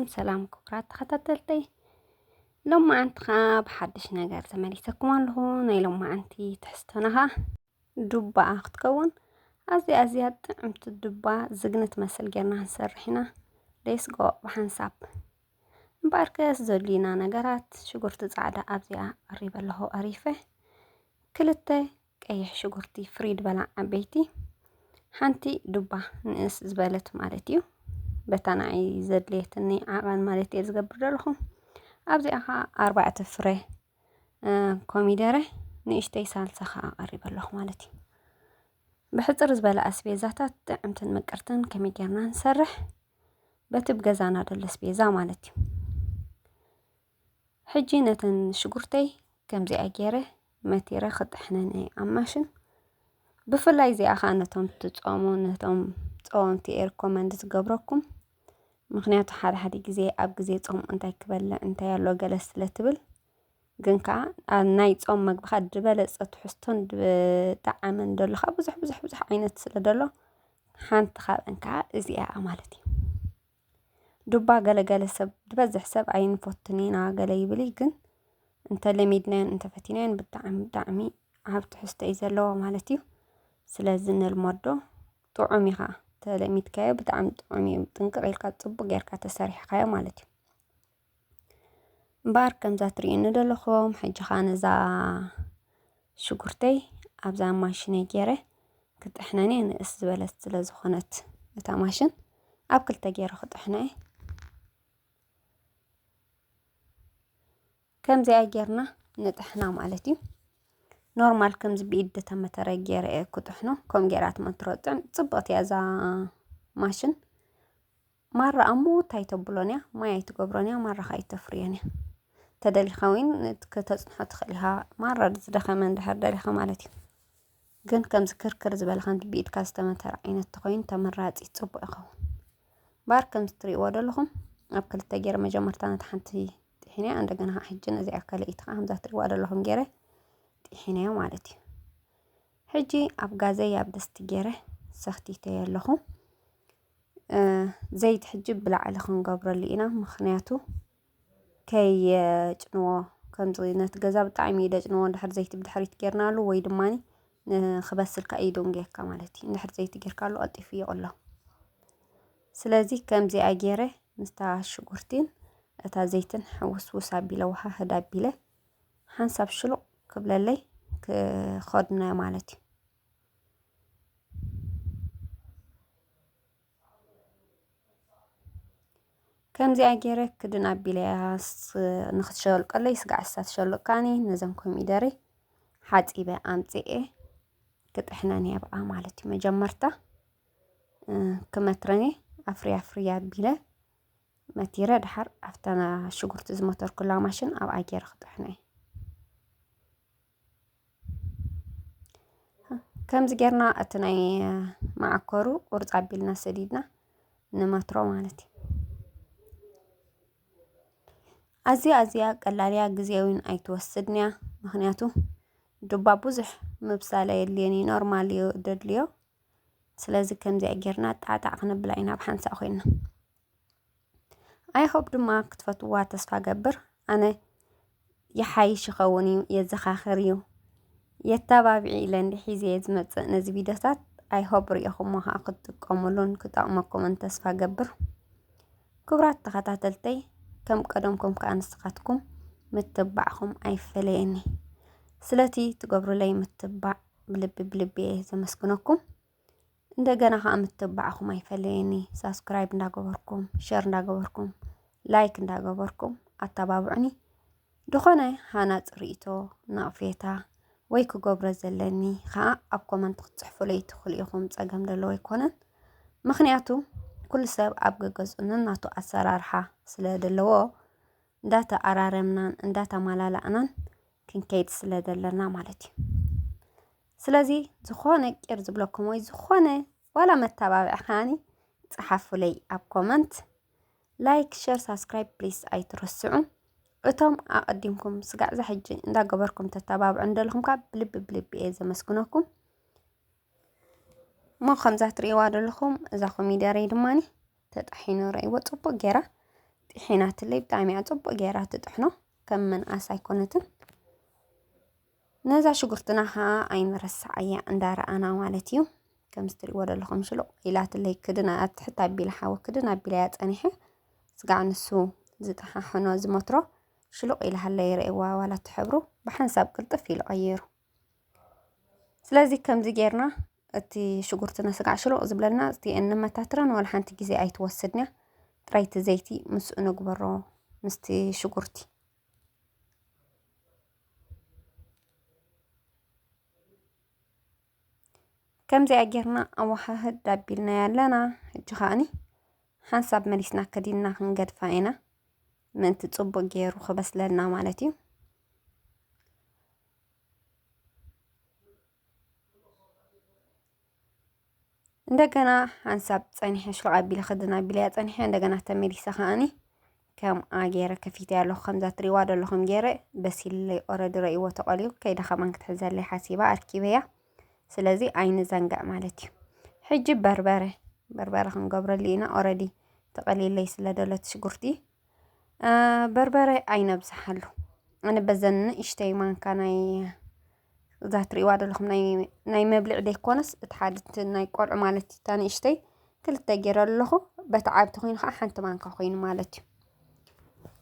سلام كبرات تختتلتي لما أنت خاب حدش نجار زماليتكم اللهو لما أنتي تحستنها دبا أختكون أزياد عمت الدبا زقنت مسل جرنا نسرحنا ليس جو بحنساب مباركس زولينا نجارات شجرت صعدة أبزيا قريبة له قريفة كلتة كيح شجرتي فريد بلع بيتي حنتي دبا نقص زبالت مالتيو بتنعي زدليتني عقل مالتي زقبر لهم أبزيها 4 فري كوميدرة نيشتي سالسخا قريبة له مالتي بحضر زبالة أسبيزاتات عمتن مقرتن كمي جرنا نسرح بتبقى زانا الأسبيزا مالتي حجينة شجرتي كم زي أجيره متيرة خد إحنا عماشن بفلاي زي أخانتهم تتصامون نتهم تي ريكومند تقبركم مخنيات حد ጊዜ ኣብ ጊዜ ጾም እንታይ ክበልዕ እንታይ ያሎ ገለስ ስለትብል ግን ከዓ ኣብ ናይ ጾም መግብኻ ድበለጸ ትሕዝቶን ብጣዕምን ደለኻ ብዙሕ ዓይነት ስለ ደሎ ሓንቲ ካብአን ከዓ እዚኣ ማለት እዩ ዱባ ገለገለ ሰብ ድበዝሕ ሰብ ኣይንፈቱን ኢና ገለ ይብል ግን እንተለሚድናን እንተፈቲናን ብጣዕሚ ኣብ ትሕዝቶ እዩ ዘለዎ ማለት እዩ ስለዚ ንልመዶ ጥዑም ኢኻ ተለሚድካዮ ብጣዕሚ ጥዑም እዩ ጥንቅቕ ኢልካ ጽቡቕ ጌርካ ተሰሪሕካዮ ማለት እዩ እምበር ከምዛ ትሪእኒ ዘለኹም ሕጂ ኸ ነዛ ሽጉርተይ ኣብዛ ማሽን ገይረ ክጥሕነኒ ንእስ ዝበለት ስለ ዝኾነት እታ ማሽን ኣብ ክልተ ገይረ ክጥሕነ ከምዚኣ ጌርና ንጥሕና ማለት እዩ ኖርማል ከምዚ ብኢድ ተመተረ ገይረ ክጥሕኖ ከም ገይራት መትሮጥን ጽብቕት ያዛ ማሽን ማራ ኣሞታይ ተብሎንያ ማይ ትገብሮንያ ማራ ኻይ ተፍርዮንያ ተደሊኻዊን ከተጽንሖ ትኽእልኻ ማራ ዝደኸመ እንድሕር ደሊኻ ማለት እዩ ግን ከምዚ ክርክር ዝበልኻን ብኢድካ ዝተመተረ ዓይነት ተኾይን ተመራጺ ጽቡቕ ይኸውን ባር ከምዚ ትሪእዎ ዘለኹም ኣብ ክልተ ገይረ መጀመርታ ነታ ሓንቲ ጥሕንያ እንደገና ሕጂ ነዚኣ ካልአይቲ ከምዛ ትሪእዎ ዘለኹም ገይረ ጥሕንያ ማለት እዩ ሕጂ ኣብ ጋዘይ ኣብ ድስቲ ገይረ ሰኽቲተይ ኣለኹ ዘይት ሕጂ ብላዕሊ ክንገብረሉ ኢና ምኽንያቱ ከይጭንዎ ከምዚ ነቲ ገዛ ብጣዕሚ ደጭንዎ እንድሕር ዘይቲ ብድሕሪት ጌርናሉ ወይ ድማኒ ንኽበስልካ ኢዶም ጌርካ ማለት እዩ እንድሕር ዘይቲ ጌርካሉ ቀጢፉ ይቕሎ ስለዚ ከምዚኣ ገይረ ምስታ ሽጉርቲን እታ ዘይትን ሕውስውስ ኣቢለ ውሃ ህዳቢለ ሓንሳብ ሽሉቕ ክብለለይ ክኸድኖ ማለት እዩ ከምዚኣ ገይረ ክድን ኣቢለያስ ንኽትሸልቀለይ ስጋዕ ተሸልቃኒ ነዘን ኮሚደረ ሓፂበ ኣምፂኤ ክጥሕነኒ ኣብኣ ማለት እዩ መጀመርታ ክመትረኒ ኣፍርያ ኣቢለ መቲረ ድሓር ኣፍተና ሽጉርቲ ዝመተርኩላ ማሽን ኣብኣ ገይረ ክጥሕነ ከምዚ ጌርና እቲ ናይ ማዕከሩ ቁርጽ ኣቢልና ሰዲድና ንመትሮ ማለት እዩ ኣዝያ ቀላልያ ጊዜውን ኣይትወስድንያ ምክንያቱ ዱባ ብዙሕ ምብሳለ የድልየኒ ኖርማል እዩ ደድልዮ ስለዚ ከምዚ ጌርና ጣጣዕ ክንብላ ኢና ብሓንሳ ኮይና ኣይሆፕ ድማ ክትፈትዋ ተስፋ ገብር ኣነ የሓይሽ ይኸውን እዩ የዘኻኽር እዩ የተባብዒ ኢለን ሒዜ ዝመጽእ ነዚ ቪድዮታት ኣይሆፕ ርኢኹም ከዓ ክትጥቀሙሉን ክጠቕመኩምን ተስፋ ገብር ክብራት ተኸታተልተይ ከም ቀደምኩም ከዓ ንስኻትኩም ምትባዕኹም ኣይፈለየኒ ስለቲ ትገብሩለይ ምትባዕ ብልቢ ዘመስግነኩም እንደገና ከዓ ምትባዕኹም ኣይፈለየኒ ሳብስክራይብ እንዳገበርኩም ሼር እንዳገበርኩም ላይክ እንዳገበርኩም ኣተባብዑኒ ድኾነ ሃናፅ ርእቶ ናቕፌታ ወይ ክገብሮ ዘለኒ ከዓ ኣብ ኮመንት ክትጽሕፉለይ ትኽእሉ ኢኹም ፀገም ዘለዎ ኣይኮነን ምክንያቱ ኩሉ ሰብ ኣብ ገገጹንን ናቱ ኣሰራርሓ ስለ ዘለዎ እንዳተኣራረምናን እንዳተማላላእናን ክንከይድ ስለ ዘለና ማለት እዩ ስለዚ ዝኾነ ቄር ዝብለኩም ወይ ዝኾነ ዋላ መተባብዕ ካኒ ጽሓፉለይ ኣብ ኮመንት ላይክ ሼር ሳብስክራይብ ፕሊዝ ኣይትረስዑ እቶም ኣቀዲምኩም ስጋዕ ዘሕጂ እንዳገበርኩም ተተባብዑ እንደልኩም ካብ ብልቢ ዘመስግነኩም ሞ ከምዛ ትሪእዋ ዘለኹም እዛ ኮሚደረ ድማኒ ተጣሒኑ ረእይዎ ጽቡቕ ጌራ حينات اللي بتاعمي عصب جيرات تطحنه كم من أساي كونتن نزع شجرتنا ها أي مرسع أي عندها أنا مالتيو كم ستري ولا لهم شلو إلات اللي كدنا حتى بيلحا وكدنا بيلات أنيحة سقع نسو زتها حنا زمطرة شلو إلى هاللي يرقوا ولا تحبرو بحنساب كل طفيل غيره سلازي كم زجيرنا أتي شجرتنا سقع شلو زبلنا أتي إنما تاترن ولا حنت جزء أي توسدنا تريت زيتي مس نقبره مستي شجرتي كم زي أجرنا أو حهد دبلنا لنا جهاني حنسب مليسنا كدينا هنقد فاينا من تتصب جير وخبس لنا مالتي عندنا حنسب ثاني حشر عبيل خدنا بلاد ثاني عندنا تمليسة خاني كم أجيرة كفيتي على خمسة رواد ولا خم جيرة بس اللي أراد رأي وتقاليو كيدا خمان كتحزر لي حاسبة أركيبية سلازي عين زنقع مالتي حجي بربرة خنقبر لينا أرادي تقليل ليس لدولة شجرتي بربرة عين بسحلو أنا بزن إشتي ما كان ذات رواد ولا خم ناي مبلغ دي كونس اتحادت ناي قرع مالتي تاني إشتي كلتا جيرة له بتعب تخين حنت مانك خوين مالتي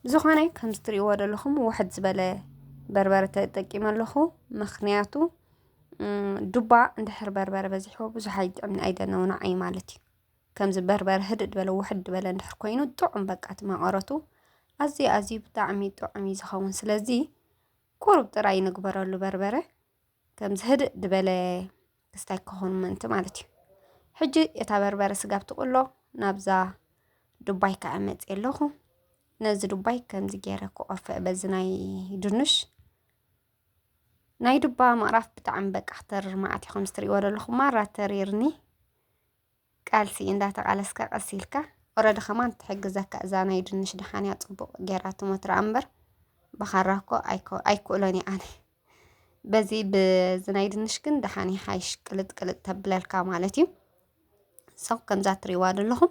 زخاني كم ستري ودا لهم واحد زبالة بربرة تقيم له مخنياتو دبا اندحر بربرة بزحو بزحاج من أيضا نونا أي مالتي كم زبربرة هدد بلا واحد بلا اندحر كوينو طعم بقات ما قرتو أزي بتعمي طعمي زخون سلازي كورب تراي نقبر له بربرة كم زهدد بلا كستايكهون منت مالتي حجي يتابربرة سقاب تقوله نابزا دباي كعمت إلهو نزلوا باي كم زجيرة كوقف بزناي دنش ناي دبا معرف بتعم بك احتر معتي خمستري ولا لخ مرة تريرني قالسي إن داتا قالسكا قسيلكا ورد خمان تحق زكا زاناي دنش دحاني أطبق جيراتو متر أمبر بخراكو أيكو لاني أنا بزي بزناي دنش كن دحاني حايش قلت تبلالكا مالتي سو كم زات ريواد لهم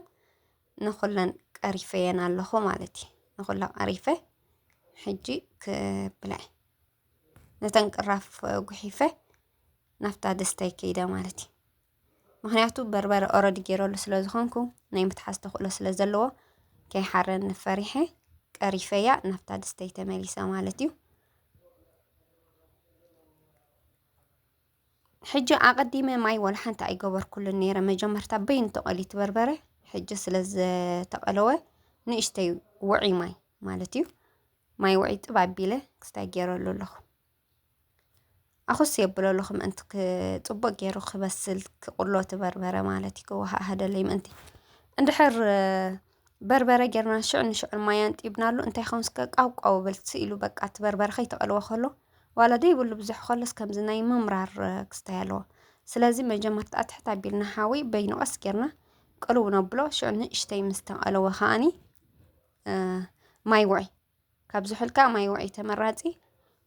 نخلن قريفين اللخو مالتي نقول له عريفة حجي كبلاي نتنقرف قحيفة نفتا دستي كيدا مالتي مخنياتو بربر أورد جيرو لسلازخونكو نايم تحستخو لسلازلو كي حرن فريحة قريفة نفتا دستي تماليسا مالتي حجي عقديمة ماي ولا حنتا أي قبر كل النيرة مجمر تبين تقالي تبربره حجي سلز تقلوه نشتي وعي ماي مالتي ماي وعي تبعبيله كستاجيرو لولخ أخص يبلو لخم أنت كطبق جيرو خبسل كقولو تبربرة مالتي كوها هذا اللي أنت عند حر بربرة جرنا شعن ما ينت يبنالو أنت خمس أو بلتسيلو بقى تبربرة خي تقلو خلو ولا دي بقول بزح خلص كم زناي ممرار كستايلو سلازم مجمرت أتحت عبيلنا حاوي بينو أسكرنا قالوا نبلو شعن اشتي مستقلو خاني ماي وعي كابزح الكا ماي وعي تمراتي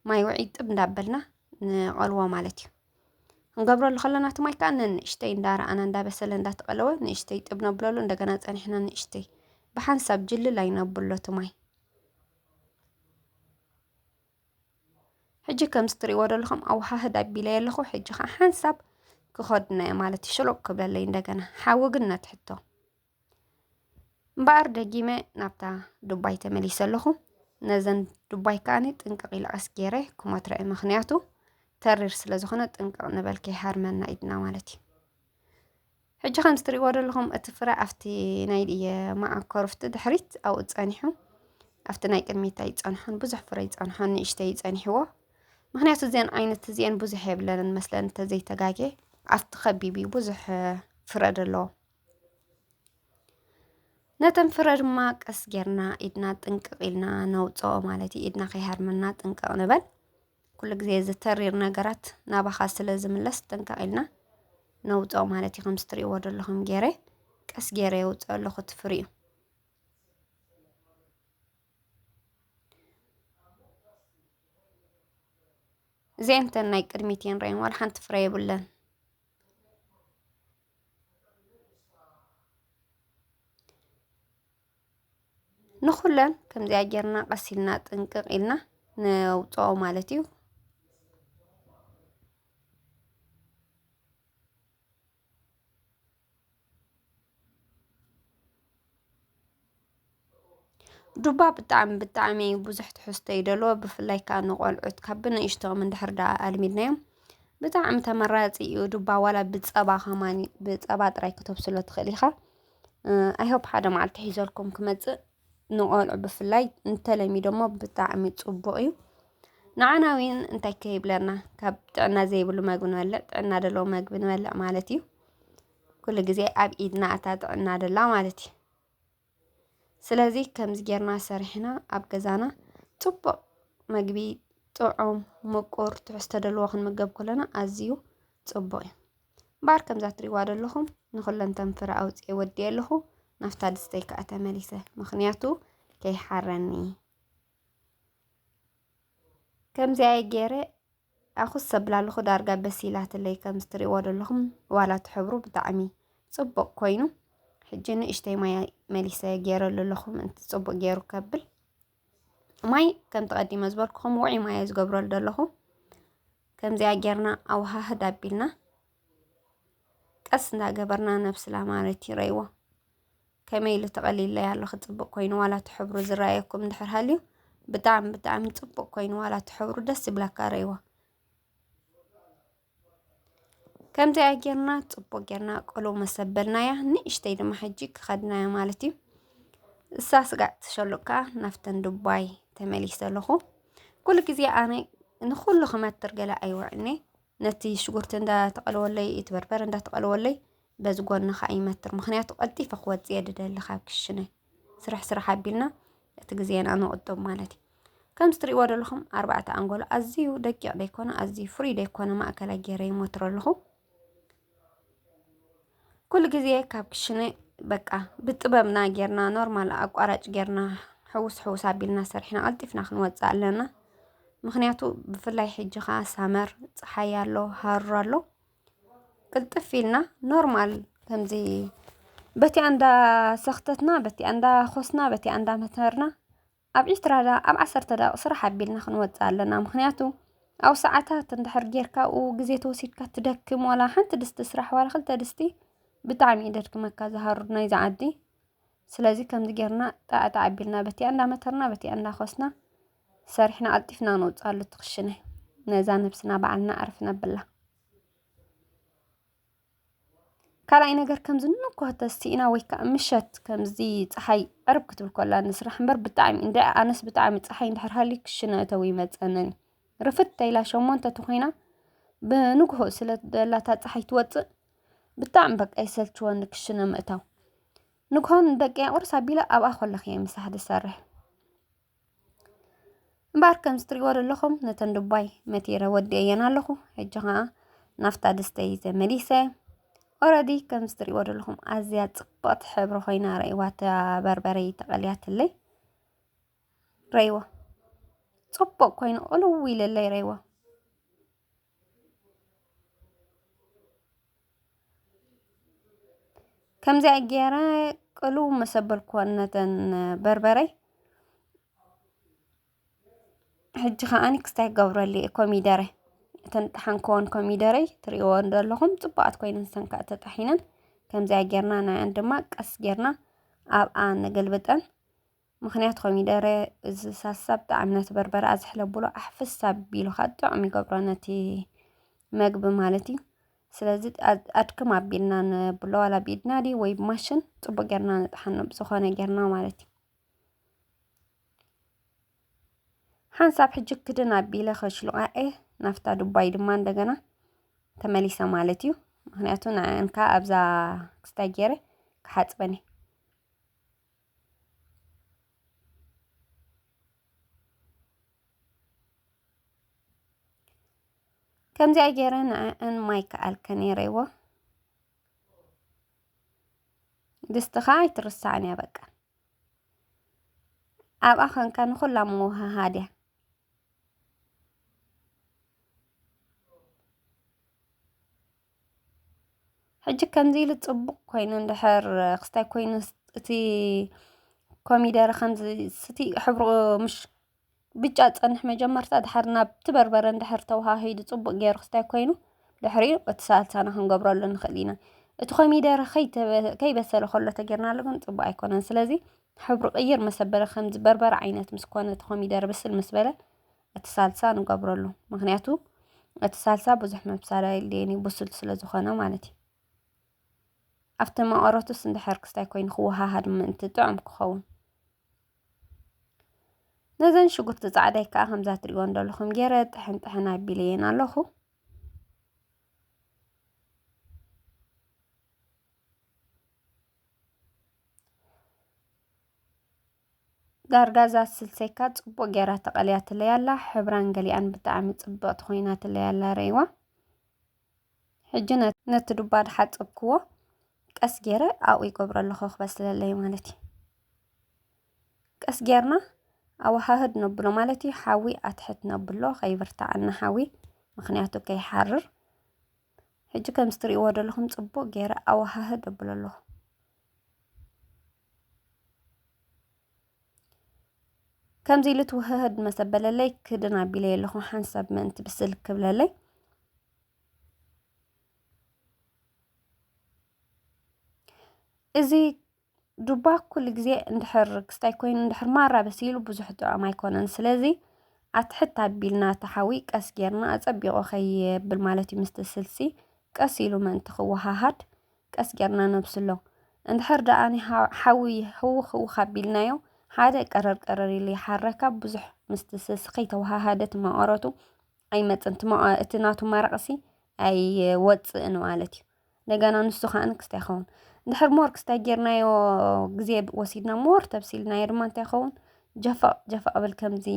ماي وعي تبندابلنا نقلوا مالتي نقبرو اللي خلنا تماي كأن نشتي ندار أنا ندا بسلا ندا تقلوا نشتي تبنا بلولو ندقنا إحنا نشتي بحنسب جل لا ينبلو تماي حجي كم ستري ورا لهم أو ههدا بلاي لخو حجي حنسب كخدنا مالتي شلوك قبل اللي ندقنا حاوقنا تحطو مبار دقيمة نبتا دباي تمليس لخو نزن دباي كانت انققي العسكيري كما ترأي مخنياتو ترير سلازخونة انقق نبالكي حارمنا إدنا مالتي حجي خمستري ورا لهم اتفرا افتي نايدي مع كورفت دحريت أو اتسانيحو أفتي نايك الميتا يتسانحون بزح فرا يتسانحون نشتي يتسانيحوا مخنياتو زين عينت زين بزح يبلن مثلا انت زي تقاقي عفت خبيبي بزح فراد الله نتن فراد ما قسجرنا إدنا تنققلنا نوصو مالتي إدنا خيهرمنا تنقق نبل كل جزء زترير نجارات نابخا سلازم لس تنققلنا نوصو مالتي خمستري ورد لهم جيري قس جيري وصو لخو تفريو زين تناي قدميتين رين ولا حنت فري بلن نخ ንኹለን ከምዚኣ ጌርና ቀሲልና ጥንቅቕ ኢልና ነውፅኦ ማለት እዩ ዱባ ብጣዕሚ ብዙሕ ትሕዝቶ ይደልዎ ብፍላይ ከዓ ንቆልዑት ካብ ብንእሽቶኦም እንድሕር ዳ ኣልሚድናዮም ብጣዕሚ ተመራፂ እዩ ዱባ ዋላ ብፀባ ኸማኒ ብፀባ ጥራይ ክትብስሎ ትኽእል ኢኻ ኣይሆፕ ሓደ መዓልቲ ሒዘልኩም ክመፅእ ንቆልዑ ብፍላይ እንተለሚዶሞ ብጣዕሚ ፅቡቕ እዩ ንዓና እውን እንታይ ከይብለና ካብ ጥዕና ዘይብሉ ምግቢ ንበልዕ ጥዕና ዘለዎ ምግቢ ንበልዕ ማለት እዩ ኩሉ ግዜ ኣብ ኢድና እታ ጥዕና ደላ ማለት እዩ ስለዚ ከምዚ ጌርና ሰሪሕና ኣብ ገዛና ፅቡቕ ምግቢ ጥዑም ምቁር ትሕዝቶ ዘለዎ ክንምገብ ከለና ኣዝዩ ፅቡቕ እዩ እምበር ከምዛ ትሪእዋ ዘለኹም ንኹለንተን ፍረ ኣውፅኤ ወዲየ ኣለኹ ናፍታ ድስተይ ከዓ ተመሊሰ ምኽንያቱ ከይሓረኒ ከምዚኣ ገይረ ኣኹስ ሰብላ ኣለኹ ዳርጋ በሲላትለይ ከምዚ ትሪእዎ ዘለኹም ዋላ እቲ ሕብሩ ብጣዕሚ ፅቡቕ ኮይኑ ሕጂ ንእሽተይ ማይ መሊሰ ገይረሉ ኣለኹ ምእንቲ ፅቡቕ ገይሩ ከብል ማይ ከም ተቐዲመ ዝበልኩኹም ውዑይ ማይ ዝገብረሉ ዘለኹ ከምዚኣ ጌርና ኣወሃህድ ኣቢልና ቀስ እንዳገበርና ነብስላ ማለት ይረይዎ ከመይ ኢሉ ተቐሊለይ ኣሎ ክፅቡቕ ኮይኑ ዋላ እቲ ሕብሩ ዝረኣየኩም እንድሕር ሃልዩ ብጣዕሚ ፅቡቕ ኮይኑ ዋላ እቲ ሕብሩ ደስ ዝብለካ ረይዎ ከምዚኣ ጌርና ፅቡቕ ጌርና ቆሎ መሰበልናያ ንእሽተይ ድማ ሕጂ ክኸድናዮ ማለት እዩ እሳ ስጋዕ ትሸሉቕ ከዓ ናፍተን ዱባይ ተመሊሰ ኣለኹ ኩሉ ግዜ ኣነ ንኩሉ ክመትር ገለ ኣይውዕኒ ነቲ ሽጉርቲ እንዳተቐልወለይ እቲ በርበረ እንዳተቐልወለይ በዚ ጎኒ ከዓ ይመትር ምክንያቱ ቀልጢፈ ክወፅእ እየ ዝደሊ ካብ ክሽነ ስራሕ ኣቢልና እቲ ግዜና ንቁጥብ ማለት እዩ ከምዚ ትሪእዎ ዘለኹም 4 ኣንጎሎ ኣዝዩ ደቂቕ ደይኮነ ኣዝዩ ፍሩይ ደይኮነ ማእከላይ ገይረ ይሞትሮ ኣለኹ ኩሉ ግዜ ካብ ክሽነ በቃ ብጥበብና ጌርና ኖርማል ኣቋራጭ ጌርና ሕውስ ኣቢልና ሰሪሕና ቀልጢፍና ክንወፅእ ኣለና ምክንያቱ ብፍላይ ሕጂ ከዓ ሳመር ፀሓይ ኣሎ ሃሩር ኣሎ ቅልጥፍ ኢልና ኖርማል ከምዚ በቲኣ እንዳሰኽተትና በቲኣ እንዳኾስና በቲኣ እንዳመተርና ኣብ 20 ኣብ 10 ደቂቕ ስራሕ ኣቢልና ክንወፅእ ኣለና ምክንያቱ ኣብ ሰዓታት እንድሕር ጌርካኡ ግዜ ተወሲድካ ትደክም ዋላ ሓንቲ ድስቲ ስራሕ ዋላ 2 ድስቲ ብጣዕሚ ይደክመካ ዝሃሩር ናይ ዝዓዲ ስለዚ ከምዚ ጌርና ጣዕጣ ኣቢልና በቲኣ እንዳመተርና በቲኣ እንዳኾስና ሰሪሕና ቀልጢፍና ንውፅኣሉ ትክሽነ ነዛ ነብስና በዓልና ኣርፍ ነብላ ካልኣይ ነገር ከምዚ ንኩህ ተስቲእና ወይ ከዓ ምሸት ከምዚ ፀሓይ ዕርብ ክትብል ኮላ ንስራሕ እምበር ብጣዕሚ እንደ ኣነስ ብጣዕሚ ፀሓይ እንድሕር ሃልዩ ክሽነ እተው ይመፀነኒ ርፍት ተኢላ 8 ተኾይና ብንግሆ ስለ ደላታ ፀሓይ ትወፅእ ብጣዕሚ በቃ ይሰልችወኒ ክሽነ ምእታው ንግሆን ደቂያ ቁርስ ኣቢላ ኣብኣ ከለኹ እየ ምሳሕ ዝሰርሕ እምበር ከምዚ ትሪእዎ ዘለኹም ነተን ዱባይ መቲረ ወዲአየን ኣለኹ ሕጂ ከዓ ናፍታ ድስተይ ተመሊሰ ኦረዲ ከምዚ ትሪእዎ ዘለኹም ኣዝያ ፅብቕቲ ሕብሪ ኮይና ረእይዋ እታ በርበረይ ተቐልያትለይ ረይዎ ፅቡቕ ኮይኑ ቅልው ኢለለይ ረይዎ ከምዚኣ ገይረ ቅልው መሰበልክዎን ነተን በርበረይ ሕጂ ከዓኒ ክስታይ ገብረሊ ኮሚደረ እተን ጥሓንክዎን ኮሚደረይ ትሪእዎ ዘለኹም ፅቡቃት ኮይነን ሰንካእ ተጣሒነን ከምዚኣ ጌርና ናይአን ድማ ቀስ ጌርና ኣብኣ ነገልብጠን ምክንያቱ ኮሚደረ ዝሳሳ ብጣዕሚ ነቲ በርበረ ኣዝሕለብሎ ኣሕፍስ ኣቢሉ ከዓ ጥዑም ይገብሮ ነቲ መግቢ ማለት እዩ ስለዚ ኣድክም ኣቢልና ነብሎ ዋላ ብኢድና ድዩ ወይ ብማሽን ፅቡቅ ጌርና ንጥሓኖ ብዝኾነ ጌርና ማለት እዩ ሓንሳብ ሕጂ ክድን ኣቢለ ከሽልቃ ናፍታ ዱባይ ድማ እንደገና ተመሊሰ ማለት እዩ ምክንያቱ ንዓን ከዓ ኣብዛ ክስታይ ገይረ ክሓፅበኒ ከምዚኣ ገይረ ንዓን ማይ ከኣልከ ነይረይዎ ድስቲ ከዓ ኣይትርሳዕን እያ በቃ ኣብኣ ኮንካ ንኩላ ምውህሃድ እያ ሕጂ ከምዚ ኢሉ ፅቡቕ ኮይኑ እንድሕር ክስታይ ኮይኑ እቲ ኮሚደረ ከምዚ ستي حبر مش بيجا تصنح مجمرتا دحرنا بتبربر اندحر توهاهيد صبق غير خستاي كوينو دحري اتسالتنا كنغبرلو نخلينا اتو خميدره كي بسل خلو تجرنا لكن صبق ايكونن سلازي حبر غير مسبره خمز بربر عينات مسكونه خميدره بسل مسبله اتسالسا نغبرلو مخنياتو اتسالسا بزح مبسالا يليني بسل سلازخونه مالتي افتما اوراتوس اندحر خستاي كوين خوها هاد من انت طعم كخون نزن شغرت ጻዕዳይ ከዓ ከምዛ ትሪእዎ እንደለኹም ገይረ ጥሕን ኣቢለየን ኣለኹ ዳርጋዛ ስልሰይካ ጽቡቕ ገይራ ተቐልያ ትለያላ ሕብራን ገሊኣን ብጣዕሚ ጽብቕቲ ኮይና ትለያላ ረይዋ ሕጂ ነቲ ዱባ ድሓጽብክዎ ቀስ ገይረ ኣብኡ ይገብሮ ኣለኹ ክበስለለይ ማለት እዩ ቀስ ገይርና ኣዋሃህድ ነብሎ ማለት እዩ ሓዊ ኣትሕት ነብሎ ከይብርታዕና ሓዊ ምክንያቱ ከይሓርር ሕጂ ከም ስትሪእዎ ዘለኹም ጽቡቕ ገይረ ኣዋሃህድ ነብሎ ኣለኹ ከምዚ ኢሉ ትውህህድ መሰበለለይ ክድን ኣቢለይ ኣለኹ ሓንሳብ ምእንቲ ብስል ክብለለይ እዚ ዱባ ኩل ግዜ እንድሕር ክስታይ ኮይኑ እንድሕር ማራ በሲሉ ብዙሕ ጥዑም ኣይኮነን ስለዚ ኣትሕት ኣቢልና ተሓዊ ቀስ ጌርና ኣጸቢቆ ከይብል ማለት እዩ ምስቲ ስልሲ ቀስ ኢሉ ምእንቲ ክወሃሃድ ቀስ ጌርና ነብስሎ እንድሕር ደኣኒ ሓዊ ህውኽ ኣቢልናዮ ሓደ ቀረር ኢሉ ይሓረካ ብዙሕ ምስቲ ስልሲ ከይተወሃሃደት ማቐረቱ ኣይመፅን እቲ ናቱ መረቕሲ ኣይወፅእን ማለት እዩ እንደገና ንሱ ከዓ ክስታይ ይኸውን እንድሕር ሞር ክስታይ ጌርናዮ ግዜ ወሲድና ሞር ተብሲልናዮ ድማ እንታይ ይኸውን ጀፋቕ ብል ከምዚ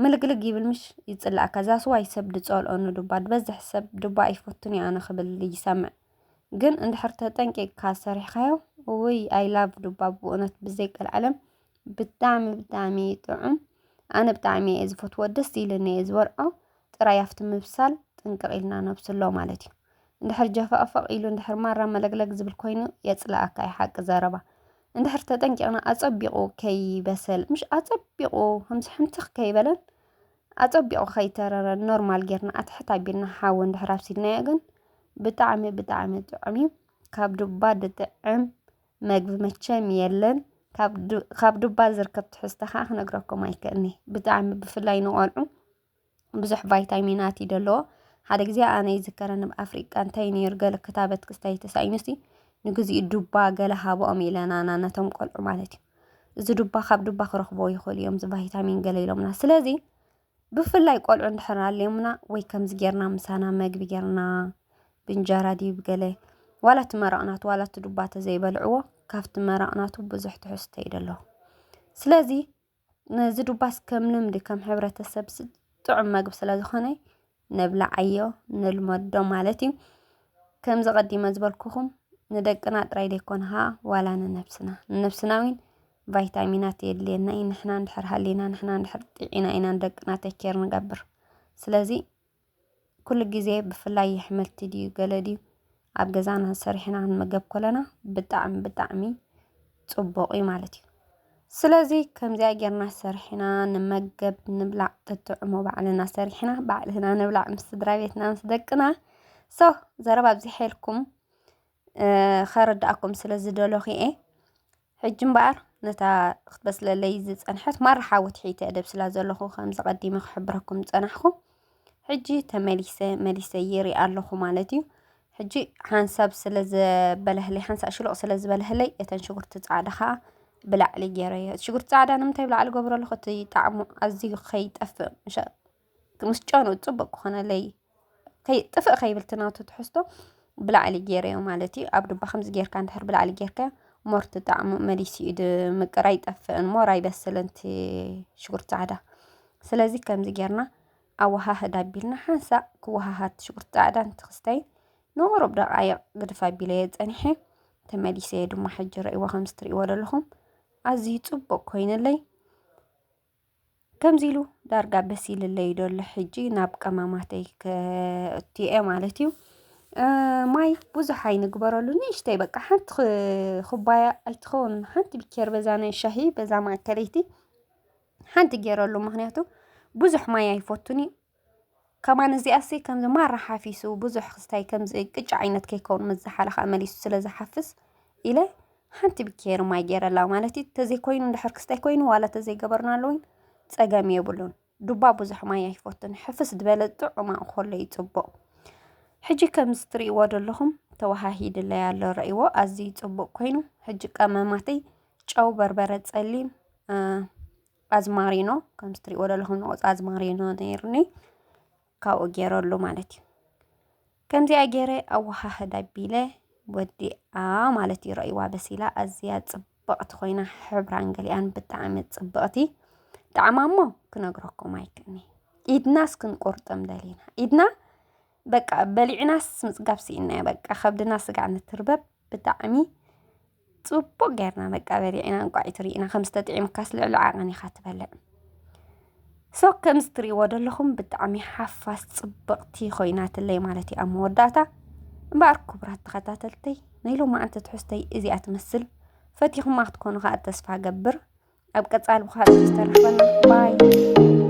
ምልግልግ ይብል ምሽ ይጽላእካ ዛስዋይ ሰብ ድጸልኦኑ ዱባ ድበዝሕ ሰብ ዱባ ኣይፈቱን ኣነ ክብል ይሰምዕ ግን እንድሕር ተጠንቂቅካ ሰሪሕካዮ ወይ ኣይ ላቭ ዱባ ብእውነት ብዘይቀል ዓለም ብጣዕሚ ጥዑም ኣነ ብጣዕሚ እየ ዝፈትዎ ደስ ኢሉኒ እየ ዝበልዖ ጥራይ ኣፍቲ ምብሳል ጥንቅቕ ኢልና ነብስሎ ማለት እዩ እንድሕር ጀፋቕፈቕ ኢሉ እንድሕር ማራ መለግለግ ዝብል ኮይኑ የጽላእካ ይሓቂ ዘረባ እንድሕር ተጠንቂቕና ኣጸቢቑ ከይበሰል ምሽ ኣጸቢቑ ከምዚ ሕምትኽ ከይበለን ኣጸቢቑ ከይተረረ ኖርማል ጌርና ኣትሕት ኣቢልና ሓዊ እንድሕር ኣብሲልናዮ ግን ብጣዕሚ ጥዑም እዩ ካብ ዱባ ድጥዕም መግቢ መቸም የለን ካብ ዱባ ዝርከብ ትሕዝቶ ከዓ ክነግረኩም ኣይክእልኒ ብጣዕሚ ብፍላይ ንቆልዑ ብዙሕ ቫይታሚናት እዩ ዘለዎ ሓደ ግዜ ኣነ ይዝከረኒ ብኣፍሪቃ እንታይ ነይሩ ገለ ክታበት ክስታይ ተሳኢኑሲ ንግዚኡ ዱባ ገለ ሃቦኦም ኢለና ናቶም ቆልዑ ማለት እዩ እዚ ዱባ ካብ ዱባ ክረኽቦ ይኽእል እዮም እዚ ቫይታሚን ገለ ኢሎምና ስለዚ ብፍላይ ቆልዑ እንድሕር ኣለዮምና ወይ ከምዚ ጌርና ምሳና መግቢ ጌርና ብንጀራ ዲብ ገለ ዋላ እቲ መረቕናቱ ዋላ እቲ ዱባ ተዘይበልዕዎ ካብቲ መረቕናቱ ብዙሕ ትሕዝቶ እዩ ዘለዎ ስለዚ ነዚ ዱባስ ከም ልምዲ ከም ሕብረተሰብ ጥዑም መግቢ ስለ ዝኾነ ነብላዓዮ ንልመዶ ማለት እዩ ከምዚ ቀዲመ ዝበልኩኹም ንደቅና ጥራይ ደይኮንሃ ዋላ ንነብስና እውን ቫይታሚናት የድልየና እዩ ንሕና እንድሕር ሃሊና ንሕና እንድሕር ጥዒና ኢና ንደቅና ተኬር ንገብር ስለዚ ኩሉ ግዜ ብፍላይ ኣሕምልቲ ድዩ ገለ ድዩ ኣብ ገዛና ሰሪሕና ክንመገብ ከለና ብጣዕሚ ጽቡቕ እዩ ማለት እዩ ስለዚ ከምዚኣ ጌርና ሰሪሕና ንመገብ ንብላዕ ተጥዕሞ ባዕልና ሰሪሕና ባዕልና ንብላዕ ምስ ስድራቤትና ምስ ደቅና ዘረባ ኣብዚ ሓልኩም ከረዳእኩም ስለዝደለኹ እየ ሕጂ እምበኣር ነታ ክትበስለለይ ዝጸንሐት ማርሓወት ሒተ ደብስላ ዘለኹ ከምዚ ቀዲመ ክሕብረኩም ጸናሕኩ ሕጂ ተመሊሰ ይርኢ ኣለኹ ማለት እዩ ሕጂ ሓንሳብ ስለዝበለህለይ ሓንሳብ ሽሉቕ ስለዝበለህለይ እተን ሽጉርቲ ጻዕዳ ከዓ ብላዕሊ ገይረዮ ሽጉርቲ ጻዕዳ ንምንታይ ብላዕሊ ገብሮ ኣለኹ እቲ ጣዕሙ ኣዝዩ ከይጠፍእ ምስ ጨኑ ጽቡቕ ክኾነለይ ጥፍእ ከይብል ትናቱ ትሕዝቶ ብላዕሊ ገይረዮ ማለት እዩ ኣብ ዱባ ከምዚ ጌርካ እንድሕር ብላዕሊ ጌርካ ሞርቲ ጣዕሙ መሊስ እዩ ድምቅር ኣይጠፍእን ሞር ኣይበስልን እቲ ሽጉርቲ ጻዕዳ ስለዚ ከምዚ ጌርና ኣወሃህድ ኣቢልና ሓንሳእ ክወሃሃድ ሽጉርቲ ጻዕዳ እንትክስታይ ንቑሩብ ደቃይቕ ግድፍ ኣቢለየ ፀኒሐ ተመሊሰ ድማ ሕጂ ርእይዎ ከም ስትርእይዎ ዘለኹም ኣዝዩ ጽቡቕ ኮይነለይ ከምዚ ኢሉ ዳርጋ በሲልለይ ደሎ ሕጂ ናብ ቀማማተይ ከእትየ ማለት እዩ ماي بوزح نقبرلو نيشتي بقى حنت خبايا أيتخون حنت بكير بزاني شهي بزا معكليتي حنت جيرلو مهنياتو بوزح ماي يفوتني كمان زي أسي كم ما راح حافيسو بوزح خستاي كم زي كج عينت كيكون مزحة لخ أمليسو سلازة حفز إلى حنت بكير ماي جيرلاو مالتي تزي كوين ندحر كستاي كوين ولا تزي قبرنا لوين تساقامي يبلون دبا بوزح ماي يفوتني حفز دبالت وما أخلي يتبو حجي كم ستري ودلهم توهاهيد اللي على رأيو أزي تصبق كوينو حجي كماماتي جو بربرة تسليم أزمارينو كم ستري ودلهم نوز أزمارينو نيرني كاو جيرولو مالتي كم زي أجيري أوها هدا بيله ودي مالتي رأيوا بسيلا أزياد صبقت خوينا حبران قليان بتعمد صبقتي تعمامو كنا قرقو مايكني إيدناس كن قرطم دالينا إيدنا بقى بلعناس مصقابسي إنه بقى خبدنا سقع نتربب بتعمي صبو غيرنا بقى بلعنا نقعي ترينا 5 طعم كاس لعغاني خاتبلع سو كمستري ودلهم بتعمي حفاس صبقتي خوينات اللي مالتي أموداتا باركو برات تخاتاتلتي نيلو ما أنت تحستي إزي أتمثل فتيهم ما تكونوا غاد تسفى قبر أبقى تسأل بخار تسترحبنا باي